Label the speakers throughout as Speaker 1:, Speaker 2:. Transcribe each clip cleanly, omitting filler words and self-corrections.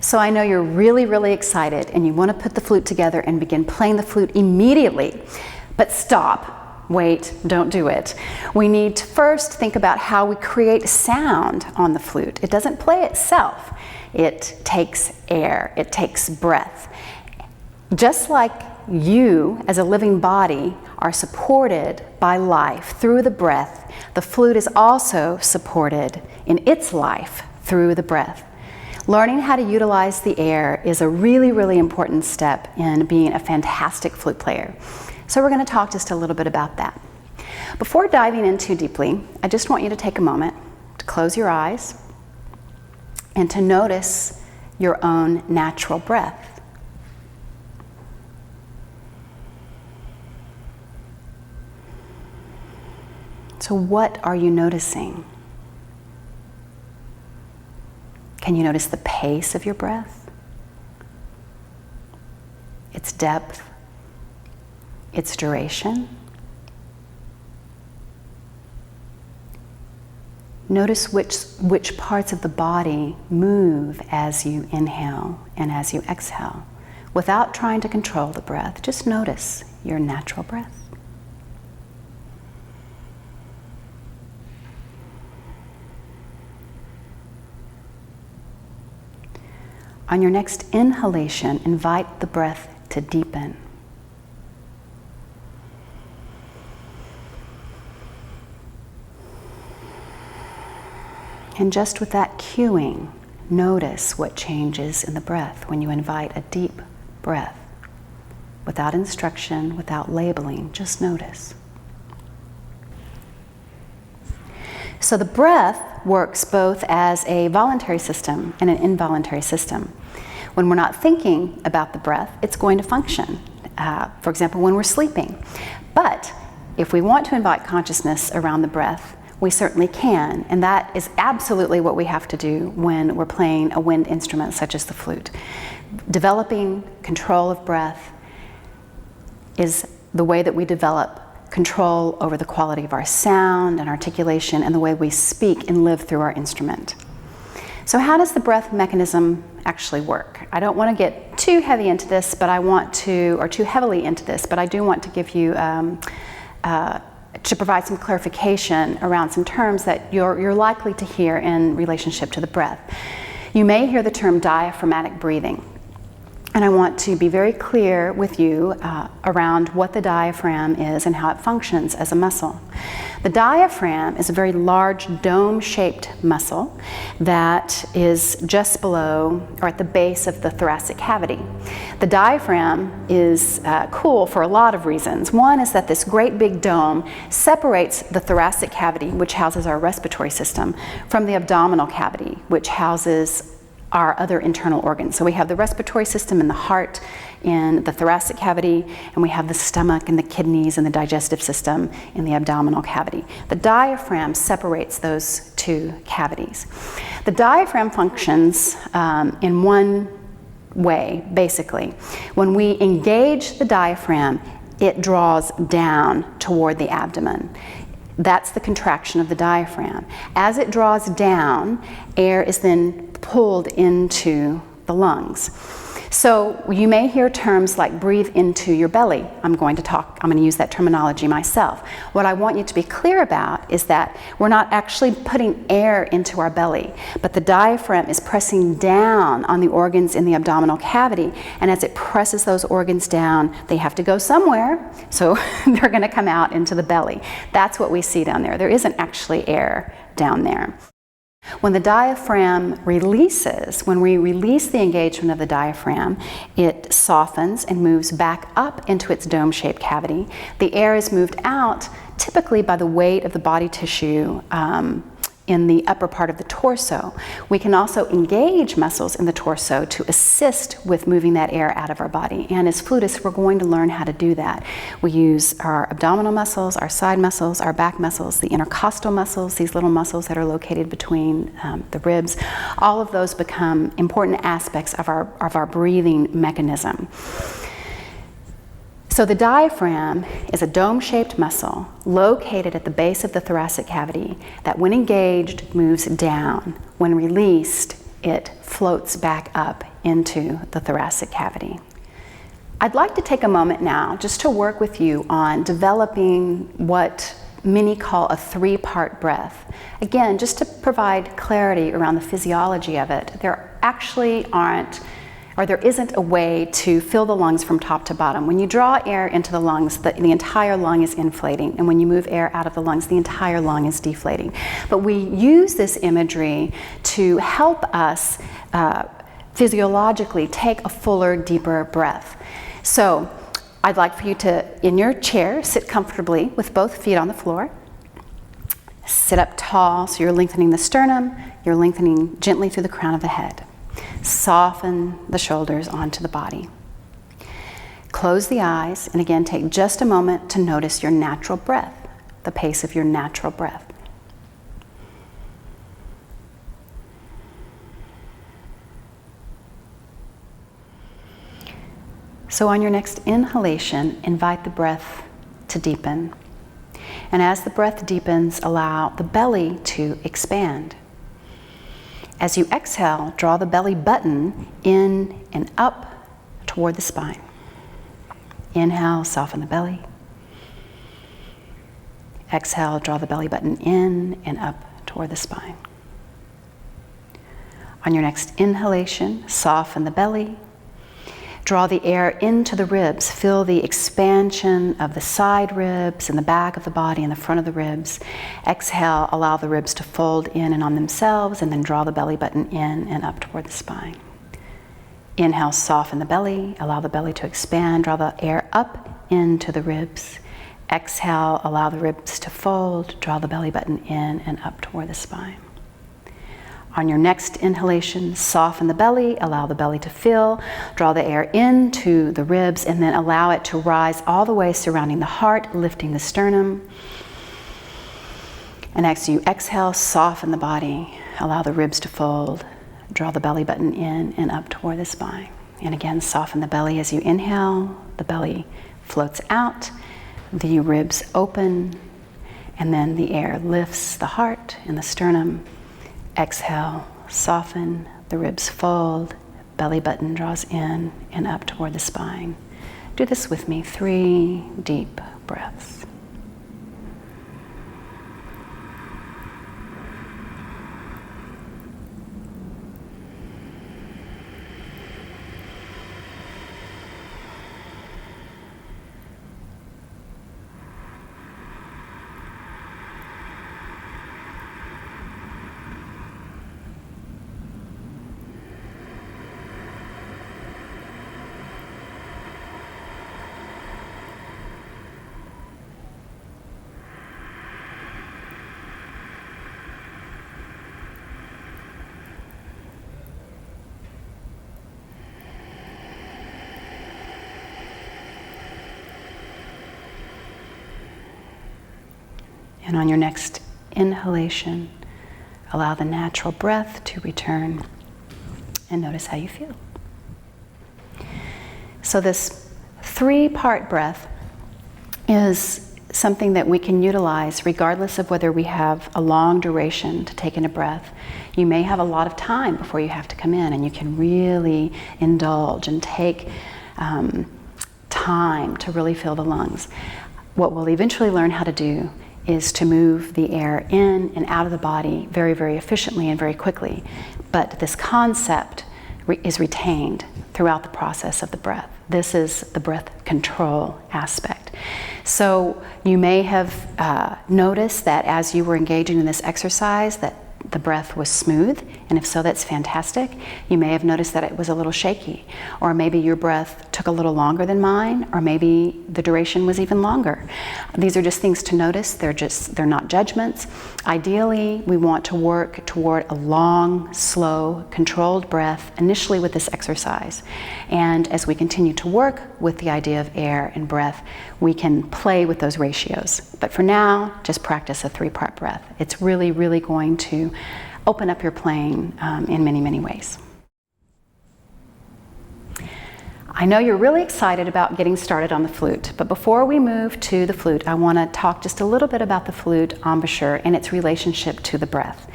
Speaker 1: So I know you're really, really excited and you want to put the flute together and begin playing the flute immediately. But stop. Wait, don't do it. We need to first think about how we create sound on the flute. It doesn't play itself. It takes air. It takes breath. Just like you, as a living body, are supported by life through the breath, the flute is also supported in its life through the breath. Learning how to utilize the air is a really, really important step in being a fantastic flute player. So we're going to talk just a little bit about that. Before diving in too deeply, I just want you to take a moment to close your eyes and to notice your own natural breath. So what are you noticing? Can you notice the pace of your breath? Its depth? Its duration? Notice which parts of the body move as you inhale and as you exhale. Without trying to control the breath, just notice your natural breath. On your next inhalation, invite the breath to deepen. And just with that cueing, notice what changes in the breath when you invite a deep breath. Without instruction, without labeling, just notice. So the breath works both as a voluntary system and an involuntary system. When we're not thinking about the breath, it's going to function. For example, when we're sleeping. But if we want to invite consciousness around the breath, we certainly can, and that is absolutely what we have to do when we're playing a wind instrument such as the flute. Developing control of breath is the way that we develop control over the quality of our sound and articulation and the way we speak and live through our instrument. So how does the breath mechanism actually work? I don't want to get too heavy into this, but too heavily into this, but I do want to give you to provide some clarification around some terms that you're likely to hear in relationship to the breath. You may hear the term diaphragmatic breathing. And I want to be very clear with you around what the diaphragm is and how it functions as a muscle. The diaphragm is a very large dome-shaped muscle that is just below or at the base of the thoracic cavity. The diaphragm is cool for a lot of reasons. One is that this great big dome separates the thoracic cavity, which houses our respiratory system, from the abdominal cavity, which houses our other internal organs. So we have the respiratory system in the heart, in the thoracic cavity, and we have the stomach and the kidneys and the digestive system in the abdominal cavity. The diaphragm separates those two cavities. The diaphragm functions in one way, basically. When we engage the diaphragm, it draws down toward the abdomen. That's the contraction of the diaphragm. As it draws down, air is then pulled into the lungs. So you may hear terms like breathe into your belly. I'm going to use that terminology myself. What I want you to be clear about is that we're not actually putting air into our belly, but the diaphragm is pressing down on the organs in the abdominal cavity, and as it presses those organs down, they have to go somewhere, so they're going to come out into the belly. That's what we see down there. There isn't actually air down there. When the diaphragm releases, when we release the engagement of the diaphragm, it softens and moves back up into its dome-shaped cavity. The air is moved out typically by the weight of the body tissue in the upper part of the torso. We can also engage muscles in the torso to assist with moving that air out of our body. And as flutists, we're going to learn how to do that. We use our abdominal muscles, our side muscles, our back muscles, the intercostal muscles, these little muscles that are located between the ribs. All of those become important aspects of our breathing mechanism. So the diaphragm is a dome-shaped muscle located at the base of the thoracic cavity that when engaged moves down. When released, it floats back up into the thoracic cavity. I'd like to take a moment now just to work with you on developing what many call a three-part breath. Again, just to provide clarity around the physiology of it, there actually aren't, or there isn't a way to fill the lungs from top to bottom. When you draw air into the lungs, the entire lung is inflating, and when you move air out of the lungs, the entire lung is deflating. But we use this imagery to help us physiologically take a fuller, deeper breath. So I'd like for you to, in your chair, sit comfortably with both feet on the floor. Sit up tall, so you're lengthening the sternum, you're lengthening gently through the crown of the head. Soften the shoulders onto the body. Close the eyes, and again, take just a moment to notice your natural breath, the pace of your natural breath. So on your next inhalation, invite the breath to deepen. And as the breath deepens, allow the belly to expand. As you exhale, draw the belly button in and up toward the spine. Inhale, soften the belly. Exhale, draw the belly button in and up toward the spine. On your next inhalation, soften the belly. Draw the air into the ribs. Feel the expansion of the side ribs and the back of the body and the front of the ribs. Exhale, allow the ribs to fold in and on themselves, and then draw the belly button in and up toward the spine. Inhale, soften the belly. Allow the belly to expand. Draw the air up into the ribs. Exhale, allow the ribs to fold. Draw the belly button in and up toward the spine. On your next inhalation, soften the belly, allow the belly to fill, draw the air into the ribs, and then allow it to rise all the way surrounding the heart, lifting the sternum. And as you exhale, soften the body, allow the ribs to fold, draw the belly button in and up toward the spine. And again, soften the belly as you inhale, the belly floats out, the ribs open, and then the air lifts the heart and the sternum. Exhale, soften, the ribs fold, belly button draws in and up toward the spine. Do this with me, 3 deep breaths. And on your next inhalation, allow the natural breath to return and notice how you feel. So this 3-part breath is something that we can utilize regardless of whether we have a long duration to take in a breath. You may have a lot of time before you have to come in, and you can really indulge and take time to really fill the lungs. What we'll eventually learn how to do is to move the air in and out of the body very, very efficiently and very quickly. But this concept is retained throughout the process of the breath. This is the breath control aspect. So you may have noticed that as you were engaging in this exercise that the breath was smooth, and if so, that's fantastic. You may have noticed that it was a little shaky, or maybe your breath took a little longer than mine, or maybe the duration was even longer. These are just things to notice. They're not judgments. Ideally, we want to work toward a long, slow, controlled breath initially with this exercise. And as we continue to work with the idea of air and breath, we can play with those ratios. But for now, just practice a 3-part breath. It's really, really going to open up your playing in many, many ways. I know you're really excited about getting started on the flute, but before we move to the flute, I want to talk just a little bit about the flute embouchure and its relationship to the breath.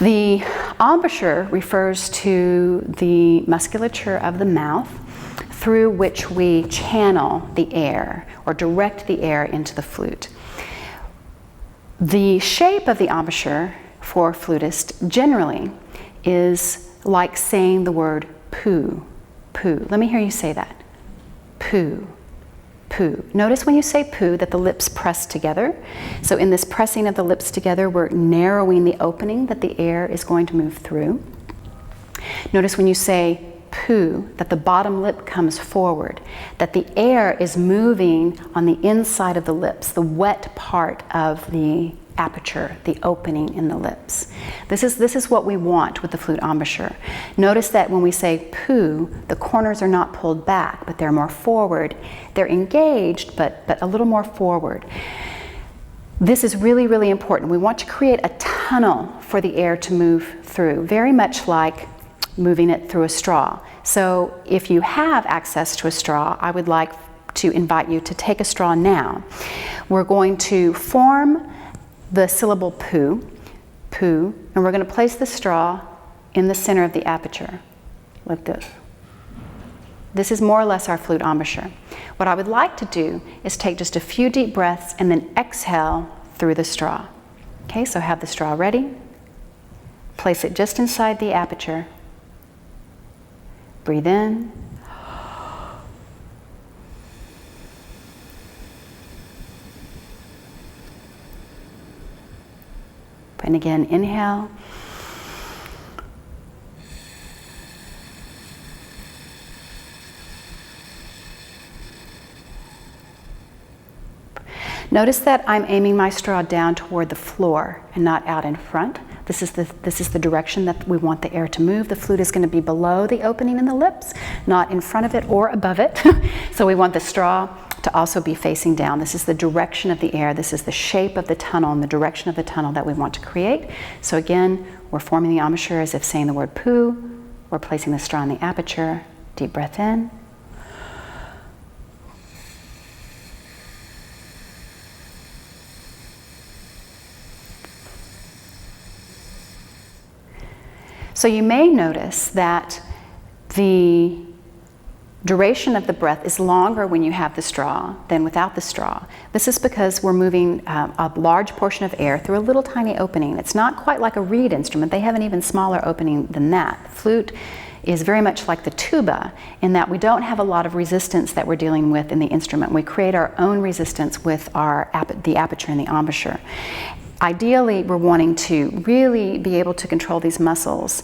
Speaker 1: The embouchure refers to the musculature of the mouth through which we channel the air or direct the air into the flute. The shape of the embouchure for flutists generally is like saying the word poo, poo. Let me hear you say that. Poo, poo. Notice when you say poo that the lips press together. So in this pressing of the lips together, we're narrowing the opening that the air is going to move through. Notice when you say poo that the bottom lip comes forward, that the air is moving on the inside of the lips, the wet part of the aperture, the opening in the lips. This is what we want with the flute embouchure. Notice that when we say poo, the corners are not pulled back, but they're more forward. They're engaged, but a little more forward. This is really, really important. We want to create a tunnel for the air to move through, very much like moving it through a straw. So if you have access to a straw, I would like to invite you to take a straw now. We're going to form the syllable poo, poo, and we're going to place the straw in the center of the aperture, like this. This is more or less our flute embouchure. What I would like to do is take just a few deep breaths and then exhale through the straw. Okay, so have the straw ready. Place it just inside the aperture. Breathe in. And again, inhale. Notice that I'm aiming my straw down toward the floor and not out in front. This is the direction that we want the air to move. The flute is going to be below the opening in the lips, not in front of it or above it. So we want the straw to also be facing down. This is the direction of the air. This is the shape of the tunnel and the direction of the tunnel that we want to create. So again, we're forming the embouchure as if saying the word poo. We're placing the straw in the aperture. Deep breath in. So you may notice that the duration of the breath is longer when you have the straw than without the straw. This is because we're moving a large portion of air through a little tiny opening. It's not quite like a reed instrument. They have an even smaller opening than that. The flute is very much like the tuba in that we don't have a lot of resistance that we're dealing with in the instrument. We create our own resistance with the aperture and the embouchure. Ideally, we're wanting to really be able to control these muscles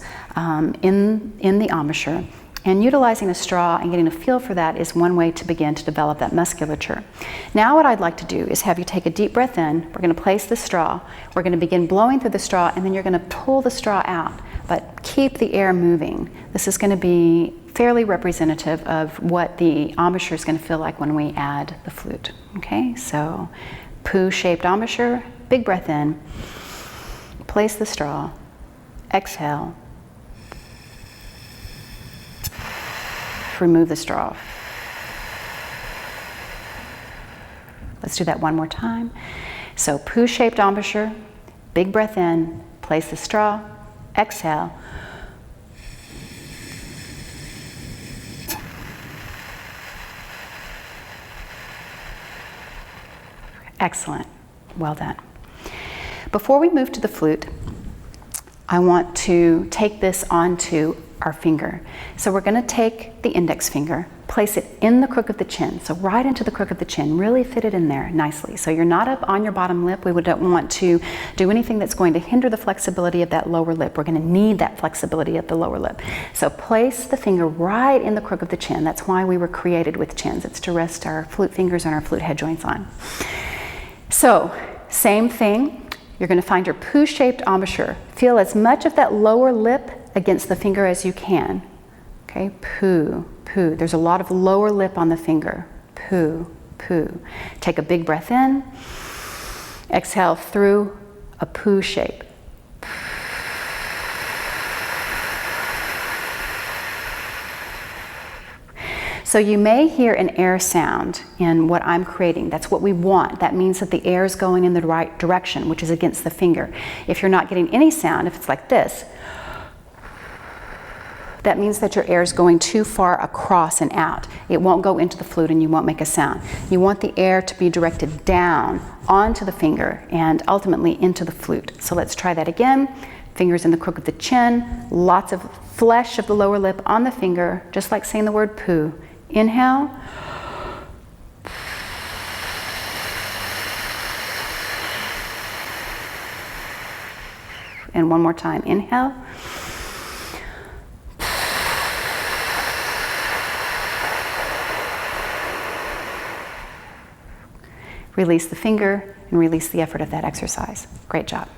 Speaker 1: in the embouchure, and utilizing a straw and getting a feel for that is one way to begin to develop that musculature. Now what I'd like to do is have you take a deep breath in. We're going to place the straw. We're going to begin blowing through the straw, and then you're going to pull the straw out, but keep the air moving. This is going to be fairly representative of what the embouchure is going to feel like when we add the flute. Okay, so poo-shaped embouchure. Big breath in, place the straw, exhale, remove the straw. Let's do that one more time. So poo-shaped embouchure, big breath in, place the straw, exhale. Excellent, well done. Before we move to the flute, I want to take this onto our finger. So we're going to take the index finger, place it in the crook of the chin, so right into the crook of the chin, really fit it in there nicely. So you're not up on your bottom lip. We don't want to do anything that's going to hinder the flexibility of that lower lip. We're going to need that flexibility of the lower lip. So place the finger right in the crook of the chin. That's why we were created with chins. It's to rest our flute fingers and our flute head joints on. So same thing. You're going to find your poo-shaped embouchure. Feel as much of that lower lip against the finger as you can. Okay, poo, poo. There's a lot of lower lip on the finger. Poo, poo. Take a big breath in. Exhale through a poo shape. So you may hear an air sound in what I'm creating. That's what we want. That means that the air is going in the right direction, which is against the finger. If you're not getting any sound, if it's like this, that means that your air is going too far across and out. It won't go into the flute and you won't make a sound. You want the air to be directed down onto the finger and ultimately into the flute. So let's try that again. Fingers in the crook of the chin, lots of flesh of the lower lip on the finger, just like saying the word poo. Inhale. And one more time. Inhale. Release the finger and release the effort of that exercise. Great job.